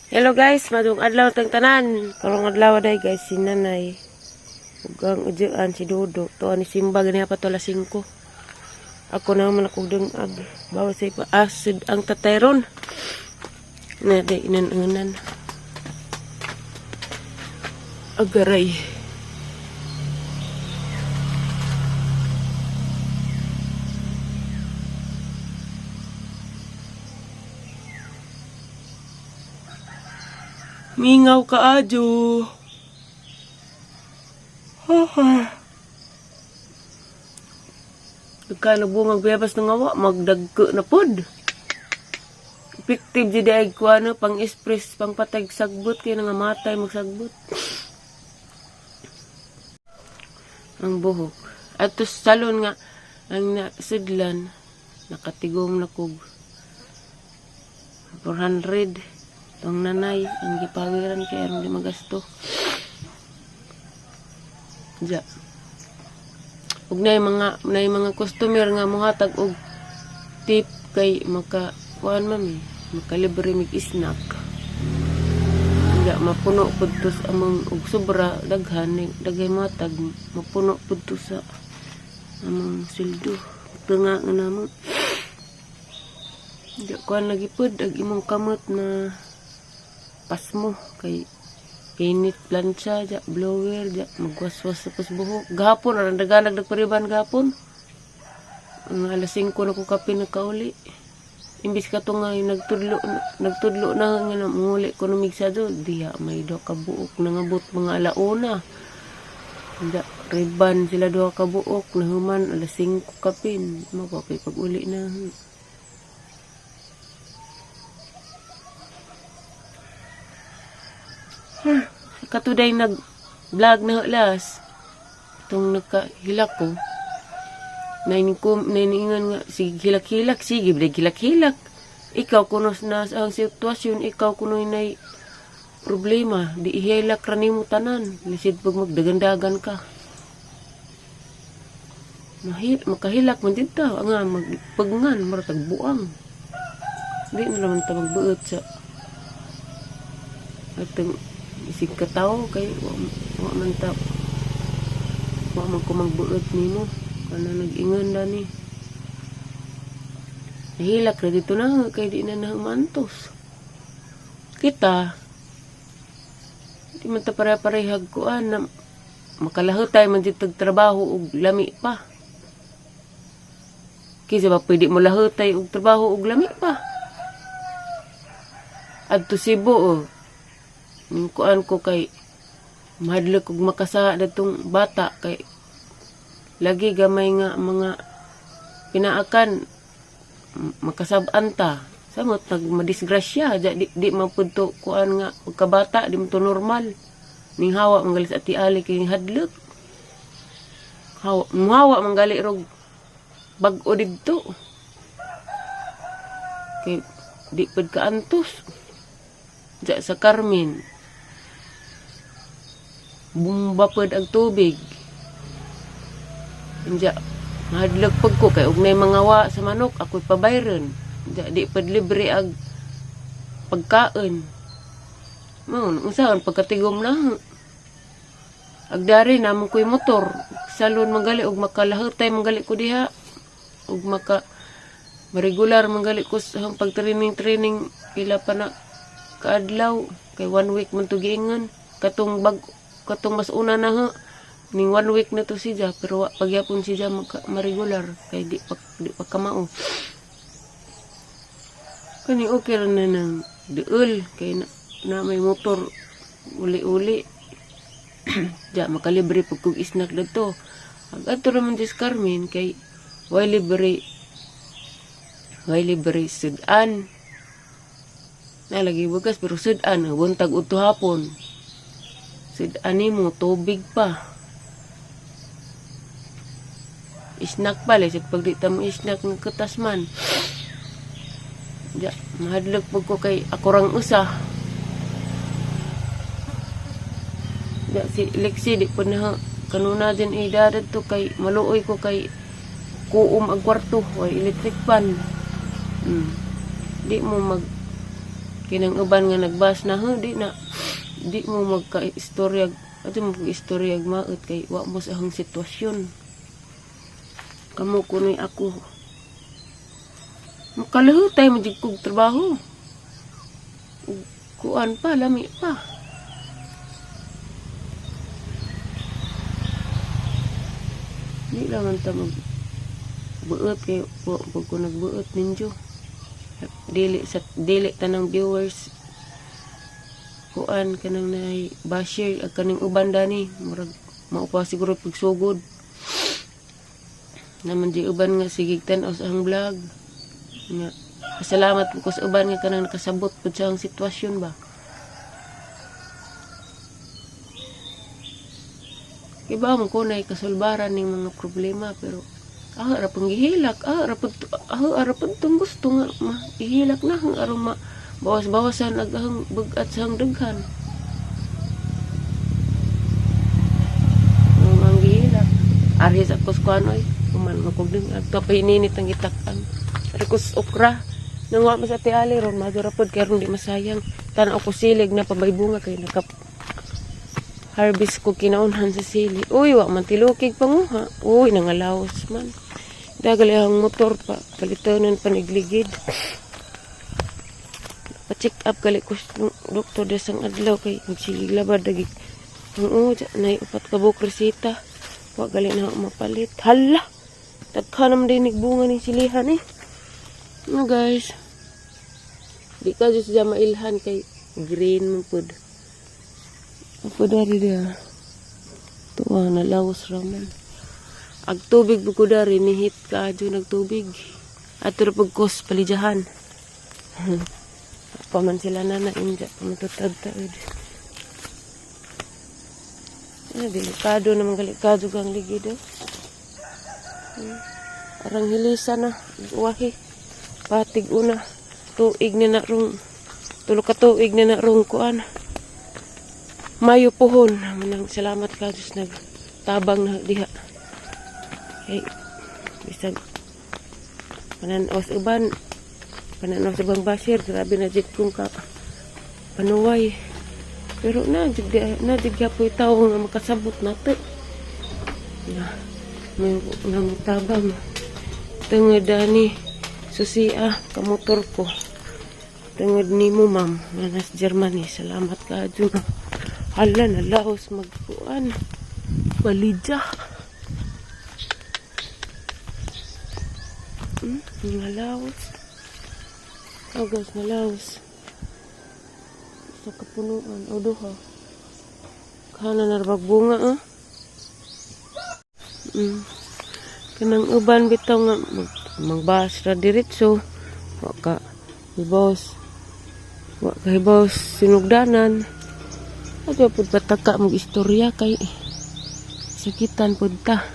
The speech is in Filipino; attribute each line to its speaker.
Speaker 1: Hello guys, madung adlaw teng tanan. Karong adlaw day guys si Nanay. Ug ang udyaan si Dodo. To ani simba gani pa to alas 5. Ako na man ako dungag. Bawa sa ipa acid ang tatayron. Na day inananganan. Agaray. Mingaw ka adyo. Nagkano bungag biyabas ng awa, magdagko na pod. Effective di ay ko ano, pang express, pang patag sagbot, kaya nga matay magsagbot. Ang buhok. At to salon nga, ang nasidlan, nakatigom na kog 400. Tong nanay, ang gipawiran kaya ang di magasto. Diya. Ug nay mga customer nga mohatag og tip kay maka kuan mami, makalibre mig snack. Diya mapuno pud to sa among og sobra daghan dagay matag mapuno pud to sa among sildo. Tunga nga namo. Diya kuan lagi pud ag imong kamot na pasmo kay init plancha ja blower ja magwaswas sa buhok gahapon ang daganag nagpariban gahapon ang alas 5 na ko kape nakauli imbis ka to nga nagtudlo na nga muli ko numigsa do diha may do ka buok nangabot mga alauna ja riban sila do ka buok nahuman alas 5 kape mapapay pag uli na. Katuday nag-vlog na halas. Itong nakahilak ko. Nainingan nga, sige hilak-hilak, sige, bilang hilak-hilak. Ikaw kuno na ang sitwasyon, ikaw kuno na problema. Di ihilak rani mo tanan. Lisid pag magdagandagan ka. Makahilak man din ta. Nga, magpagngan, maratag buang. Di na naman ta magbuot sa atong isig kataw kay wa man ko magbuot nimo kana nag-ingon dani nahilak na dito na kay di na nahumantos kita di man ta pare-parehag kuan na makalahutay man dito trabaho og lami pa kisa ba pwede mo lahutay og trabaho og lami pa adto Cebu kuan ko kay mahadlok og makasa datong bata kay lagi gamay nga mga pinaakan makasab-an ta samot madisgrasya di mapudto kuan nga pagkabata di mo to normal ning hawa manggalis ati ali kay hadlok hawa manggali rog bag-o didto kay di pud ka antos ja sa Carmen bumbapod ang tubig. Diya, mahadlag pag ko kay og nay mga wa sa manok ako'y pabayron. Diya, di pad libre ag pagkaon. Mo, usahan pagkatigom na. Agdari namon ko'y motor. Salon manggali og makalahutay manggali ko diha. Og regular manggali ko sa pag-training pila pa na kaadlaw kay 1 week man to giingon katong mas una na ha ning 1 week na to siya pero pagyapon siya ma-regular kay di pa kamao kani okay ra na nang duol kay na may motor uli-uli ja makalibre pag kog snack dito ato ra man dis Carmen kay way libre sudan nalagi bugas pero sudan buntag uto hapon sudan mo tubig pa snack pala sa pagdita mo snack ng kutas man ja mahadlok pag ko kay ako rang usa ja si Lexi di po na kanuna din idadad to kay maluoy ko kay kuum ang kwarto way electric fan di mo Kinang uban nga nagbas na, di mo magka-istorya, ato mo mag-istorya maot kay wa mo sa hang sitwasyon. Kamo kunoy ako. Makalahutay mo jud kog trabaho. Kuan pa, lami pa. Di lang ta magbuot kay wa ko nagbuot ninyo. Dili tanang viewers kuan kanang nay basher ag kaning uban dani murag maupa siguro pagsugod naman di uban nga sigig tan-aw sa ang vlog nga pasalamat ko sa uban nga kanang nakasabot pud sa ang sitwasyon ba. Iba mo ko na kasulbaran ning mga problema pero ara pang gihilak, ara pud tong gusto nga ihilak na hang aron bawas-bawasan ag hang bugat sa hang daghan. Ang gihilak. Ari sa kuskwanoy, kuman makugding agto pa ininit ang gitakan. Ari kus okra nang wa sa tiali ron madura pud kay ron di masayang. Tan-aw ko silig na pabaybunga kay nakap harvest ko kinaunhan sa sili. Uy, wa man tilukig panguha. Uy, nangalaos man. Dagali ang motor pa, palitonon panigligid. Pa-check up gali ko doktor desang adlaw kay magsigig labad dagi. Ang na upat ka buok resita. Wa gali na mapalit. Hala! Tagka naman din nagbunga ng silihan eh. No guys. Di ka dyan siya mailhan kay green mo pud. Apa dari dia? Tuwa na lawas raman. Ag tubig buko dari nihit ka adyo nagtubig. Ato ra pagkos palijahan. Paman sila na inja pamatutad-tad. Delikado naman galikado kang ligid. Arang hilisa na wahi. Patig una tuig na rong tulo ka tuig na rong kuan. Mayo pohon. Manang salamat ka Diyos nagtabang na diha. Hey, bisag pananaw sa uban, pananaw sa bang basir, grabe na jud kong ka panuway. Pero na jud po itaw nga makasabot nato. May tabang. Tungod ani susia kamotor ko. Tungod ni mo ma'am, nanas Germany. Salamat ka jud. Hala na laos magkuan. Balidya. Nalaos. Oh guys, nalaos. Sa kapunuan. O duha. Kana narbag bunga Kanang uban bitaw nga magbahas ra diretso. Wa ka hibaws sinugdanan. Adyo pud pataka mag istorya kay sakitan pud ta.